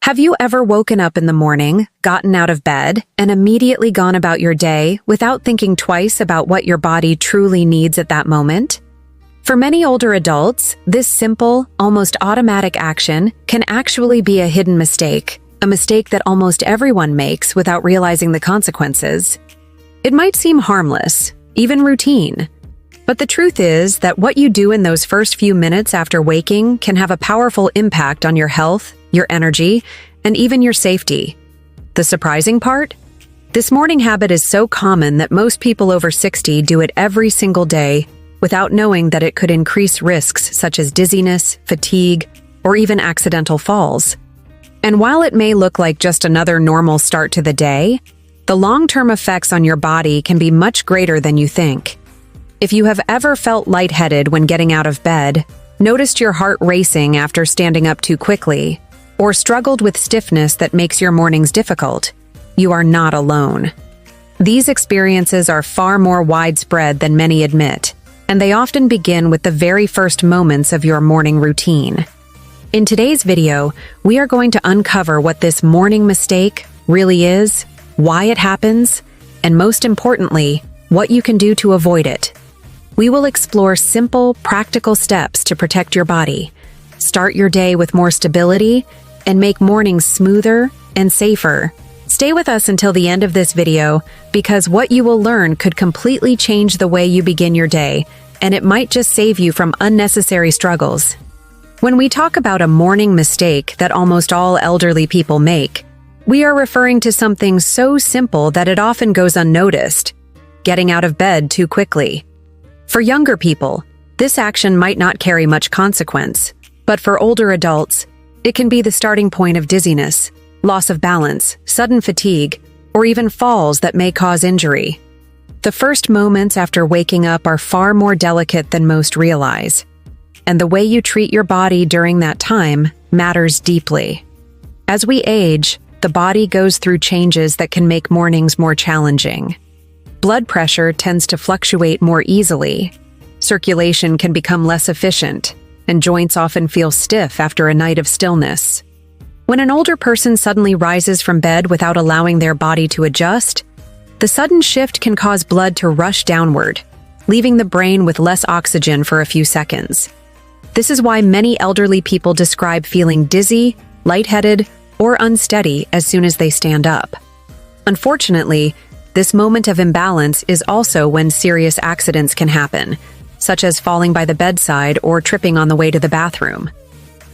Have you ever woken up in the morning, gotten out of bed, and immediately gone about your day without thinking twice about what your body truly needs at that moment? For many older adults, this simple, almost automatic action can actually be a hidden mistake, a mistake that almost everyone makes without realizing the consequences. It might seem harmless, even routine, but the truth is that what you do in those first few minutes after waking can have a powerful impact on your health, your energy, and even your safety. The surprising part? This morning habit is so common that most people over 60 do it every single day without knowing that it could increase risks such as dizziness, fatigue, or even accidental falls. And while it may look like just another normal start to the day, the long-term effects on your body can be much greater than you think. If you have ever felt lightheaded when getting out of bed, noticed your heart racing after standing up too quickly, or struggled with stiffness that makes your mornings difficult, you are not alone. These experiences are far more widespread than many admit, and they often begin with the very first moments of your morning routine. In today's video, we are going to uncover what this morning mistake really is, why it happens, and most importantly, what you can do to avoid it. We will explore simple, practical steps to protect your body, start your day with more stability, and make mornings smoother and safer. Stay with us until the end of this video because what you will learn could completely change the way you begin your day, and it might just save you from unnecessary struggles. When we talk about a morning mistake that almost all elderly people make, we are referring to something so simple that it often goes unnoticed: getting out of bed too quickly. For younger people, this action might not carry much consequence, but for older adults, it can be the starting point of dizziness, loss of balance, sudden fatigue, or even falls that may cause injury. The first moments after waking up are far more delicate than most realize, and the way you treat your body during that time matters deeply. As we age, the body goes through changes that can make mornings more challenging. Blood pressure tends to fluctuate more easily, circulation can become less efficient, and joints often feel stiff after a night of stillness. When an older person suddenly rises from bed without allowing their body to adjust, the sudden shift can cause blood to rush downward, leaving the brain with less oxygen for a few seconds. This is why many elderly people describe feeling dizzy, lightheaded, or unsteady as soon as they stand up. Unfortunately, this moment of imbalance is also when serious accidents can happen, such as falling by the bedside or tripping on the way to the bathroom.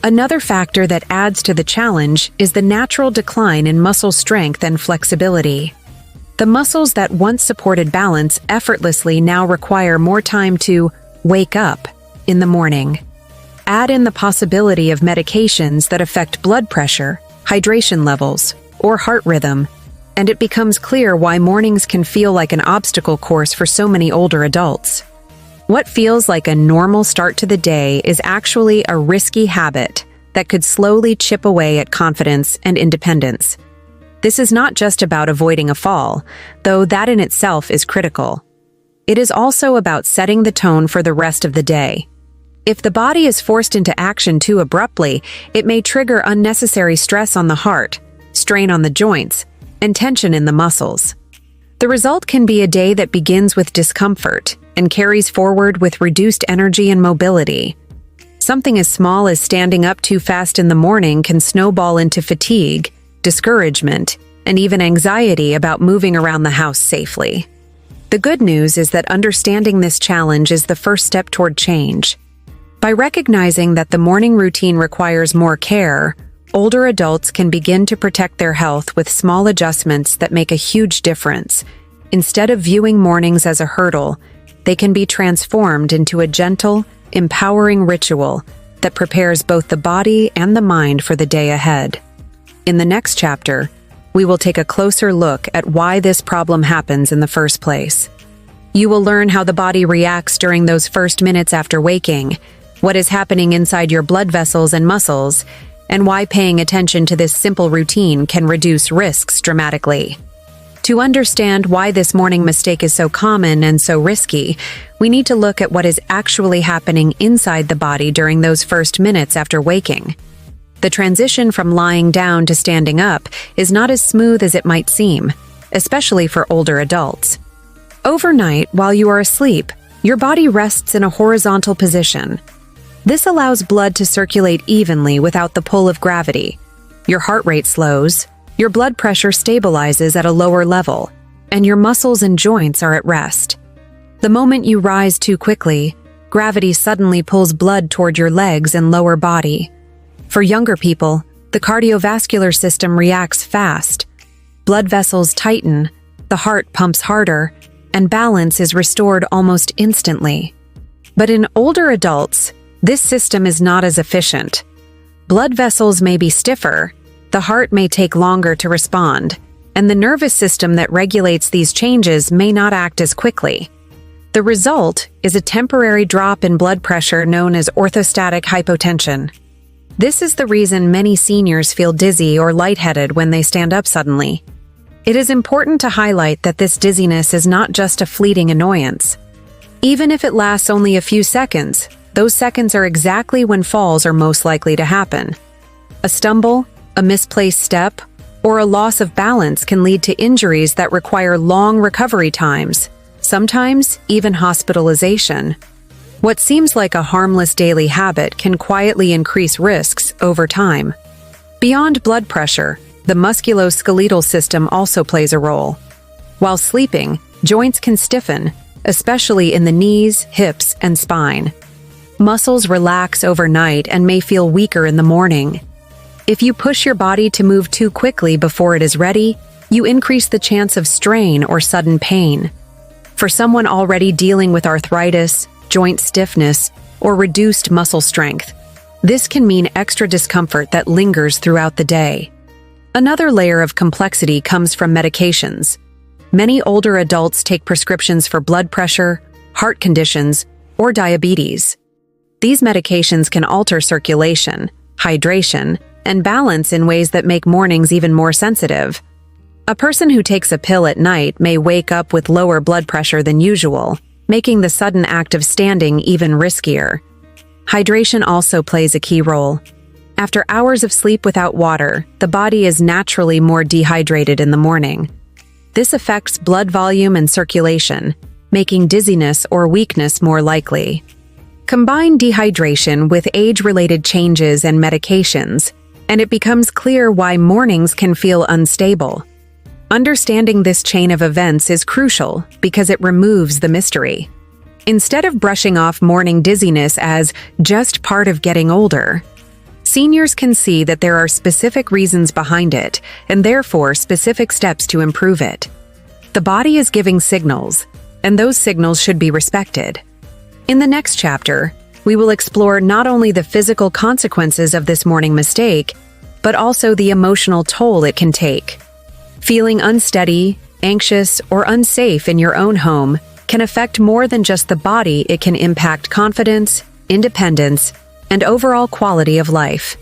Another factor that adds to the challenge is the natural decline in muscle strength and flexibility. The muscles that once supported balance effortlessly now require more time to wake up in the morning. Add in the possibility of medications that affect blood pressure, hydration levels, or heart rhythm, and it becomes clear why mornings can feel like an obstacle course for so many older adults. What feels like a normal start to the day is actually a risky habit that could slowly chip away at confidence and independence. This is not just about avoiding a fall, though that in itself is critical. It is also about setting the tone for the rest of the day. If the body is forced into action too abruptly, it may trigger unnecessary stress on the heart, strain on the joints, and tension in the muscles. The result can be a day that begins with discomfort and carries forward with reduced energy and mobility. Something as small as standing up too fast in the morning can snowball into fatigue, discouragement, and even anxiety about moving around the house safely. The good news is that understanding this challenge is the first step toward change. By recognizing that the morning routine requires more care, older adults can begin to protect their health with small adjustments that make a huge difference. Instead of viewing mornings as a hurdle, they can be transformed into a gentle, empowering ritual that prepares both the body and the mind for the day ahead. In the next chapter, we will take a closer look at why this problem happens in the first place. You will learn how the body reacts during those first minutes after waking, what is happening inside your blood vessels and muscles, and why paying attention to this simple routine can reduce risks dramatically. To understand why this morning mistake is so common and so risky, we need to look at what is actually happening inside the body during those first minutes after waking. The transition from lying down to standing up is not as smooth as it might seem, especially for older adults. Overnight, while you are asleep, your body rests in a horizontal position. This allows blood to circulate evenly without the pull of gravity. Your heart rate slows, your blood pressure stabilizes at a lower level, and your muscles and joints are at rest. The moment you rise too quickly, gravity suddenly pulls blood toward your legs and lower body. For younger people, the cardiovascular system reacts fast. Blood vessels tighten, the heart pumps harder, and balance is restored almost instantly. But in older adults, this system is not as efficient. Blood vessels may be stiffer, the heart may take longer to respond, and the nervous system that regulates these changes may not act as quickly. The result is a temporary drop in blood pressure known as orthostatic hypotension. This is the reason many seniors feel dizzy or lightheaded when they stand up suddenly. It is important to highlight that this dizziness is not just a fleeting annoyance. Even if it lasts only a few seconds, those seconds are exactly when falls are most likely to happen. A stumble, a misplaced step, or a loss of balance can lead to injuries that require long recovery times, sometimes even hospitalization. What seems like a harmless daily habit can quietly increase risks over time. Beyond blood pressure, the musculoskeletal system also plays a role. While sleeping, joints can stiffen, especially in the knees, hips, and spine. Muscles relax overnight and may feel weaker in the morning. If you push your body to move too quickly before it is ready, you increase the chance of strain or sudden pain. For someone already dealing with arthritis, joint stiffness, or reduced muscle strength, this can mean extra discomfort that lingers throughout the day. Another layer of complexity comes from medications. Many older adults take prescriptions for blood pressure, heart conditions, or diabetes. These medications can alter circulation, hydration, and balance in ways that make mornings even more sensitive. A person who takes a pill at night may wake up with lower blood pressure than usual, making the sudden act of standing even riskier. Hydration also plays a key role. After hours of sleep without water, the body is naturally more dehydrated in the morning. This affects blood volume and circulation, making dizziness or weakness more likely. Combine dehydration with age-related changes and medications, and it becomes clear why mornings can feel unstable. Understanding this chain of events is crucial because it removes the mystery. Instead of brushing off morning dizziness as just part of getting older, seniors can see that there are specific reasons behind it and therefore specific steps to improve it. The body is giving signals, and those signals should be respected. In the next chapter, we will explore not only the physical consequences of this morning mistake, but also the emotional toll it can take. Feeling unsteady, anxious, or unsafe in your own home can affect more than just the body. It can impact confidence, independence, and overall quality of life.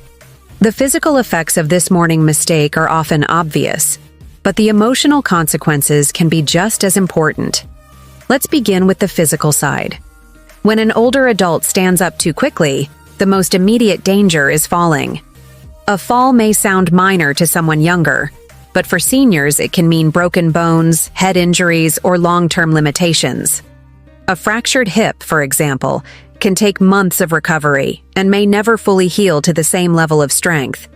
The physical effects of this morning mistake are often obvious, but the emotional consequences can be just as important. Let's begin with the physical side. When an older adult stands up too quickly, the most immediate danger is falling. A fall may sound minor to someone younger, but for seniors it can mean broken bones, head injuries, or long-term limitations. A fractured hip, for example, can take months of recovery and may never fully heal to the same level of strength.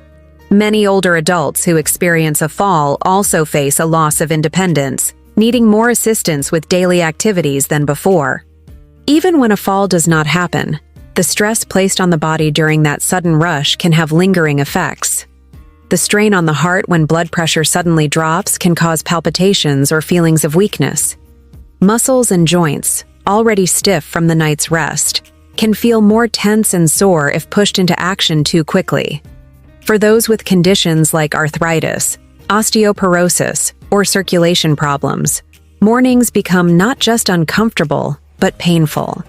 Many older adults who experience a fall also face a loss of independence, needing more assistance with daily activities than before. Even when a fall does not happen, the stress placed on the body during that sudden rush can have lingering effects. The strain on the heart when blood pressure suddenly drops can cause palpitations or feelings of weakness. Muscles and joints, already stiff from the night's rest, can feel more tense and sore if pushed into action too quickly. For those with conditions like arthritis, osteoporosis, or circulation problems, mornings become not just uncomfortable, but painful.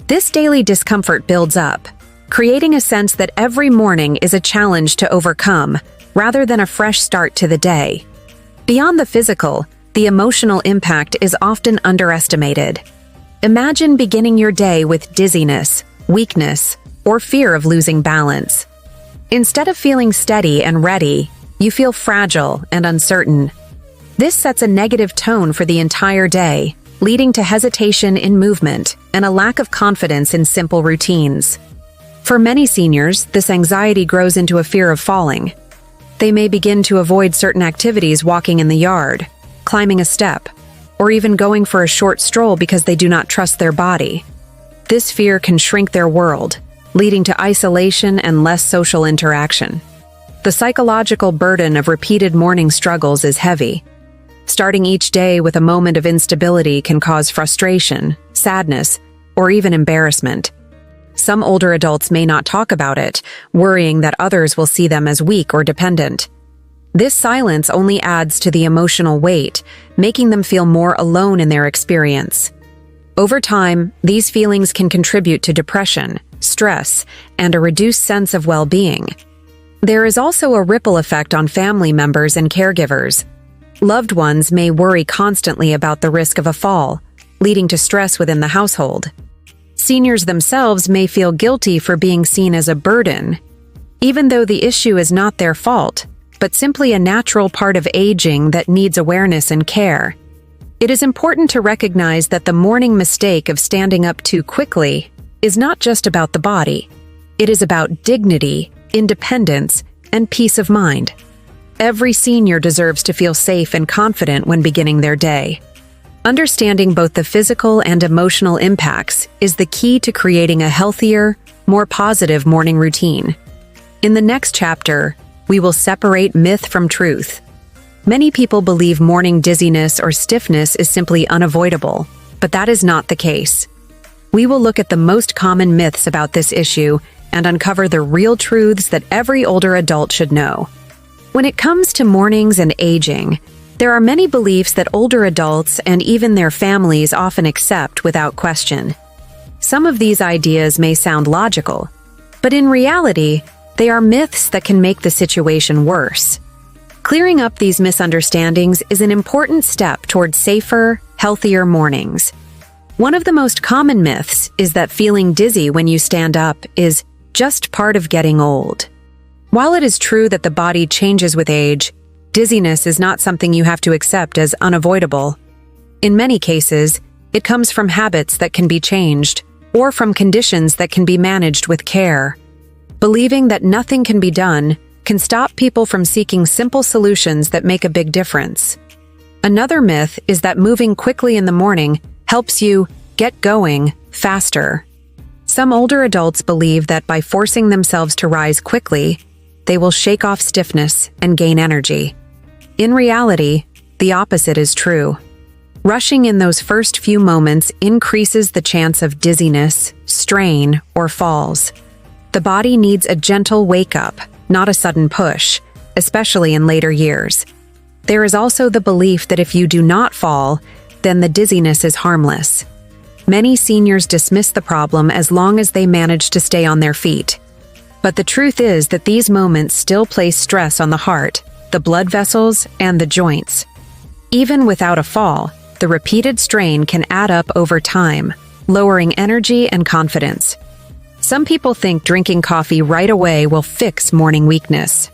This daily discomfort builds up, creating a sense that every morning is a challenge to overcome, rather than a fresh start to the day. Beyond the physical, the emotional impact is often underestimated. Imagine beginning your day with dizziness, weakness, or fear of losing balance. Instead of feeling steady and ready, you feel fragile and uncertain. This sets a negative tone for the entire day, leading to hesitation in movement and a lack of confidence in simple routines. For many seniors, this anxiety grows into a fear of falling. They may begin to avoid certain activities, walking in the yard, climbing a step, or even going for a short stroll because they do not trust their body. This fear can shrink their world, leading to isolation and less social interaction. The psychological burden of repeated morning struggles is heavy. Starting each day with a moment of instability can cause frustration, sadness, or even embarrassment. Some older adults may not talk about it, worrying that others will see them as weak or dependent. This silence only adds to the emotional weight, making them feel more alone in their experience. Over time, these feelings can contribute to depression, stress, and a reduced sense of well-being. There is also a ripple effect on family members and caregivers. Loved ones may worry constantly about the risk of a fall, leading to stress within the household. Seniors themselves may feel guilty for being seen as a burden, even though the issue is not their fault, but simply a natural part of aging that needs awareness and care. It is important to recognize that the morning mistake of standing up too quickly is not just about the body. It is about dignity, independence, and peace of mind. Every senior deserves to feel safe and confident when beginning their day. Understanding both the physical and emotional impacts is the key to creating a healthier, more positive morning routine. In the next chapter, we will separate myth from truth. Many people believe morning dizziness or stiffness is simply unavoidable, but that is not the case. We will look at the most common myths about this issue and uncover the real truths that every older adult should know. When it comes to mornings and aging, there are many beliefs that older adults and even their families often accept without question. Some of these ideas may sound logical, but in reality, they are myths that can make the situation worse. Clearing up these misunderstandings is an important step toward safer, healthier mornings. One of the most common myths is that feeling dizzy when you stand up is just part of getting old. While it is true that the body changes with age, dizziness is not something you have to accept as unavoidable. In many cases, it comes from habits that can be changed, or from conditions that can be managed with care. Believing that nothing can be done can stop people from seeking simple solutions that make a big difference. Another myth is that moving quickly in the morning helps you get going faster. Some older adults believe that by forcing themselves to rise quickly, they will shake off stiffness and gain energy. In reality, the opposite is true. Rushing in those first few moments increases the chance of dizziness, strain, or falls. The body needs a gentle wake-up, not a sudden push, especially in later years. There is also the belief that if you do not fall, then the dizziness is harmless. Many seniors dismiss the problem as long as they manage to stay on their feet. But the truth is that these moments still place stress on the heart, the blood vessels, and the joints. Even without a fall, the repeated strain can add up over time, lowering energy and confidence. Some people think drinking coffee right away will fix morning weakness.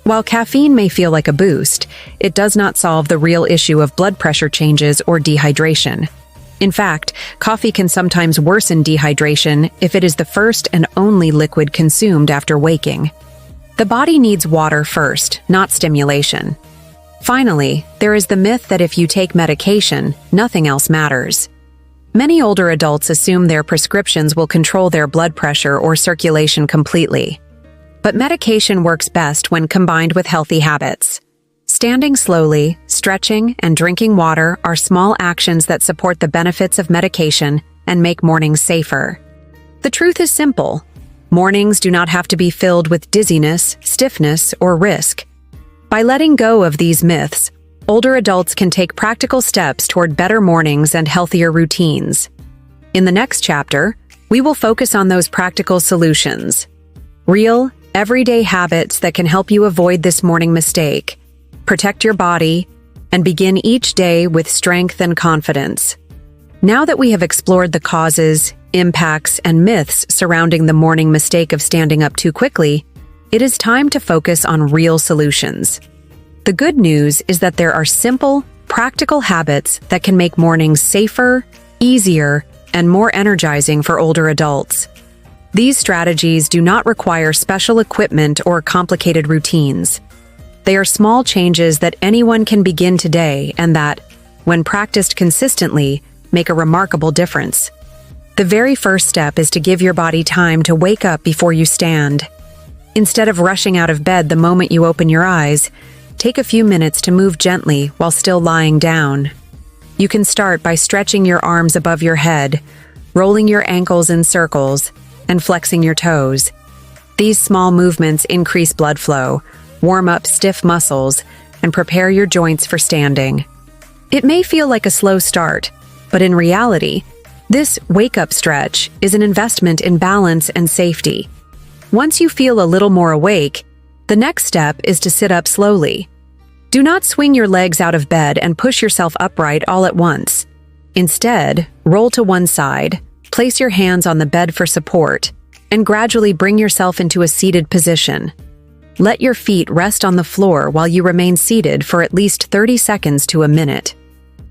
While caffeine may feel like a boost, it does not solve the real issue of blood pressure changes or dehydration. In fact, coffee can sometimes worsen dehydration if it is the first and only liquid consumed after waking. The body needs water first, not stimulation. Finally, there is the myth that if you take medication, nothing else matters. Many older adults assume their prescriptions will control their blood pressure or circulation completely. But medication works best when combined with healthy habits. Standing slowly, stretching, and drinking water are small actions that support the benefits of medication and make mornings safer. The truth is simple. Mornings do not have to be filled with dizziness, stiffness, or risk. By letting go of these myths, older adults can take practical steps toward better mornings and healthier routines. In the next chapter, we will focus on those practical solutions. Real, everyday habits that can help you avoid this morning mistake, protect your body, and begin each day with strength and confidence. Now that we have explored the causes, impacts, and myths surrounding the morning mistake of standing up too quickly, it is time to focus on real solutions. The good news is that there are simple, practical habits that can make mornings safer, easier, and more energizing for older adults. These strategies do not require special equipment or complicated routines. They are small changes that anyone can begin today and that, when practiced consistently, make a remarkable difference. The very first step is to give your body time to wake up before you stand. Instead of rushing out of bed the moment you open your eyes, take a few minutes to move gently while still lying down. You can start by stretching your arms above your head, rolling your ankles in circles, and flexing your toes. These small movements increase blood flow, warm up stiff muscles, and prepare your joints for standing. It may feel like a slow start, but in reality, this wake-up stretch is an investment in balance and safety. Once you feel a little more awake, the next step is to sit up slowly. Do not swing your legs out of bed and push yourself upright all at once. Instead, roll to one side, place your hands on the bed for support, and gradually bring yourself into a seated position. Let your feet rest on the floor while you remain seated for at least 30 seconds to a minute.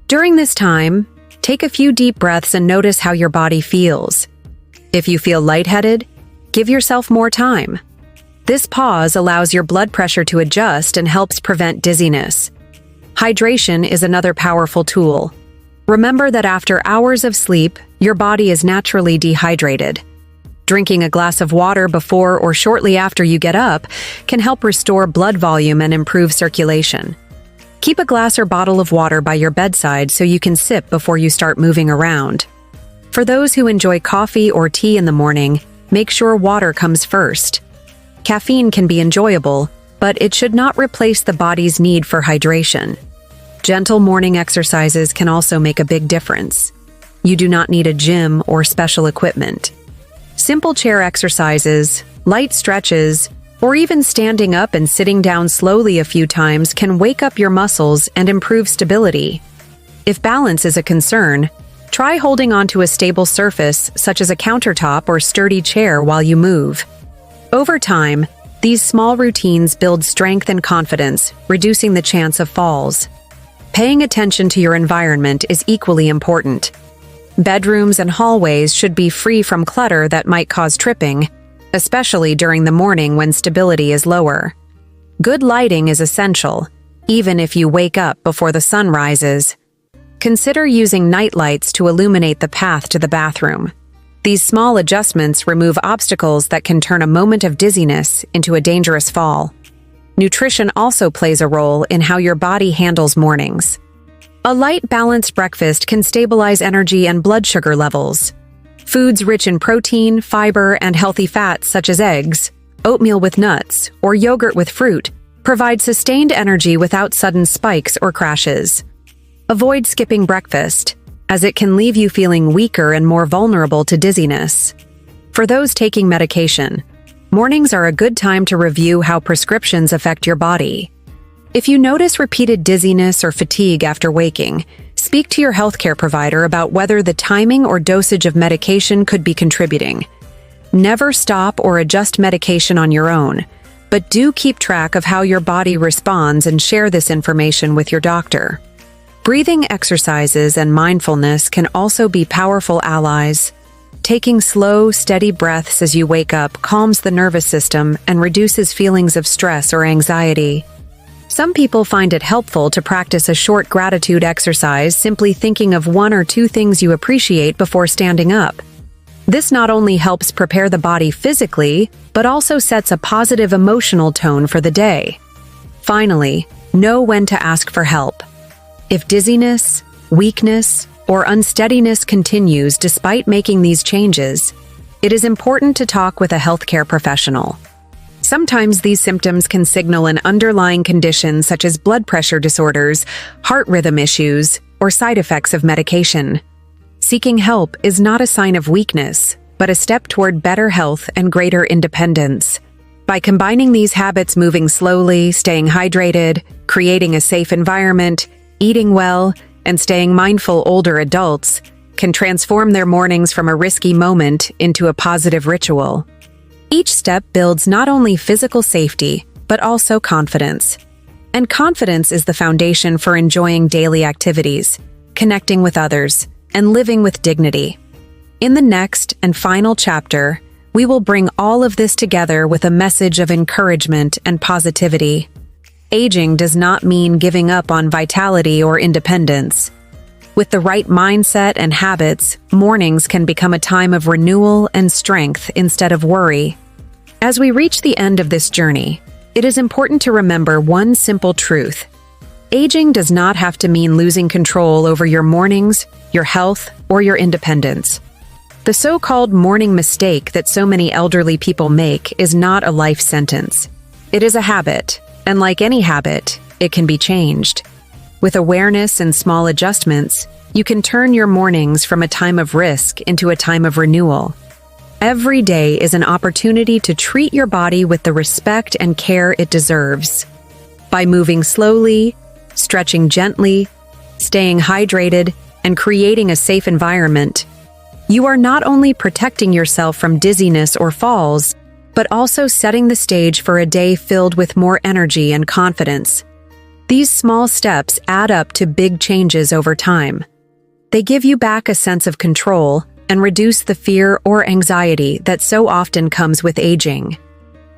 During this time, take a few deep breaths and notice how your body feels. If you feel lightheaded, give yourself more time. This pause allows your blood pressure to adjust and helps prevent dizziness. Hydration is another powerful tool. Remember that after hours of sleep, your body is naturally dehydrated. Drinking a glass of water before or shortly after you get up can help restore blood volume and improve circulation. Keep a glass or bottle of water by your bedside so you can sip before you start moving around. For those who enjoy coffee or tea in the morning, make sure water comes first. Caffeine can be enjoyable, but it should not replace the body's need for hydration. Gentle morning exercises can also make a big difference. You do not need a gym or special equipment. Simple chair exercises, light stretches, or even standing up and sitting down slowly a few times can wake up your muscles and improve stability. If balance is a concern, try holding onto a stable surface such as a countertop or sturdy chair while you move. Over time, these small routines build strength and confidence, reducing the chance of falls. Paying attention to your environment is equally important. Bedrooms and hallways should be free from clutter that might cause tripping, especially during the morning when stability is lower. Good lighting is essential, even if you wake up before the sun rises. Consider using night lights to illuminate the path to the bathroom. These small adjustments remove obstacles that can turn a moment of dizziness into a dangerous fall. Nutrition also plays a role in how your body handles mornings. A light, balanced breakfast can stabilize energy and blood sugar levels. Foods rich in protein, fiber, and healthy fats such as eggs, oatmeal with nuts, or yogurt with fruit provide sustained energy without sudden spikes or crashes. Avoid skipping breakfast, as it can leave you feeling weaker and more vulnerable to dizziness. For those taking medication, mornings are a good time to review how prescriptions affect your body. If you notice repeated dizziness or fatigue after waking, speak to your healthcare provider about whether the timing or dosage of medication could be contributing. Never stop or adjust medication on your own, but do keep track of how your body responds and share this information with your doctor. Breathing exercises and mindfulness can also be powerful allies. Taking slow, steady breaths as you wake up calms the nervous system and reduces feelings of stress or anxiety. Some people find it helpful to practice a short gratitude exercise, simply thinking of one or two things you appreciate before standing up. This not only helps prepare the body physically, but also sets a positive emotional tone for the day. Finally, know when to ask for help. If dizziness, weakness, or unsteadiness continues despite making these changes, it is important to talk with a healthcare professional. Sometimes these symptoms can signal an underlying condition such as blood pressure disorders, heart rhythm issues, or side effects of medication. Seeking help is not a sign of weakness, but a step toward better health and greater independence. By combining these habits, moving slowly, staying hydrated, creating a safe environment, eating well, and staying mindful, older adults can transform their mornings from a risky moment into a positive ritual. Each step builds not only physical safety, but also confidence. And confidence is the foundation for enjoying daily activities, connecting with others, and living with dignity. In the next and final chapter, we will bring all of this together with a message of encouragement and positivity. Aging does not mean giving up on vitality or independence. With the right mindset and habits, mornings can become a time of renewal and strength instead of worry. As we reach the end of this journey, it is important to remember one simple truth. Aging does not have to mean losing control over your mornings, your health, or your independence. The so-called morning mistake that so many elderly people make is not a life sentence. It is a habit, and like any habit, it can be changed. With awareness and small adjustments, you can turn your mornings from a time of risk into a time of renewal. Every day is an opportunity to treat your body with the respect and care it deserves. By moving slowly, stretching gently, staying hydrated, and creating a safe environment, you are not only protecting yourself from dizziness or falls, but also setting the stage for a day filled with more energy and confidence. These small steps add up to big changes over time. They give you back a sense of control and reduce the fear or anxiety that so often comes with aging.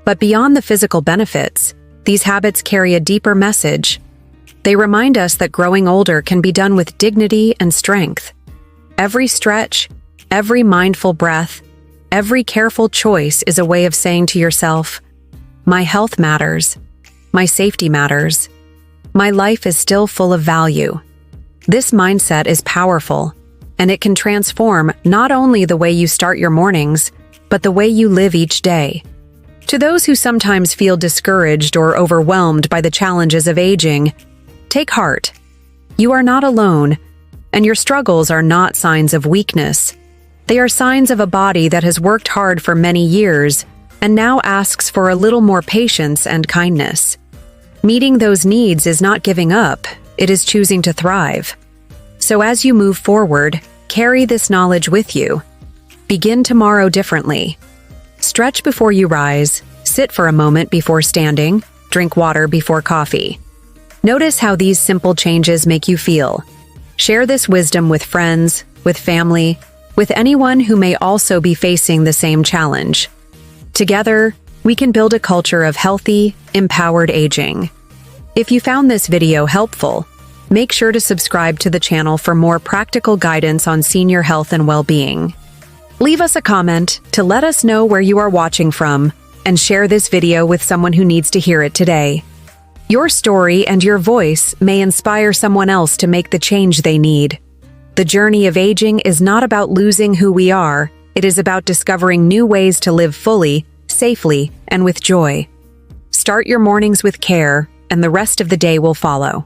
But beyond the physical benefits, these habits carry a deeper message. They remind us that growing older can be done with dignity and strength. Every stretch, every mindful breath, every careful choice is a way of saying to yourself, "My health matters. My safety matters. My life is still full of value." This mindset is powerful, and it can transform not only the way you start your mornings, but the way you live each day. To those who sometimes feel discouraged or overwhelmed by the challenges of aging, take heart. You are not alone, and your struggles are not signs of weakness. They are signs of a body that has worked hard for many years and now asks for a little more patience and kindness. Meeting those needs is not giving up, it is choosing to thrive. So as you move forward, carry this knowledge with you. Begin tomorrow differently. Stretch before you rise, sit for a moment before standing, drink water before coffee. Notice how these simple changes make you feel. Share this wisdom with friends, with family, with anyone who may also be facing the same challenge. Together, we can build a culture of healthy, empowered aging. If you found this video helpful, make sure to subscribe to the channel for more practical guidance on senior health and well-being. Leave us a comment to let us know where you are watching from, and share this video with someone who needs to hear it today. Your story and your voice may inspire someone else to make the change they need. The journey of aging is not about losing who we are, it is about discovering new ways to live fully, safely, and with joy. Start your mornings with care, and the rest of the day will follow.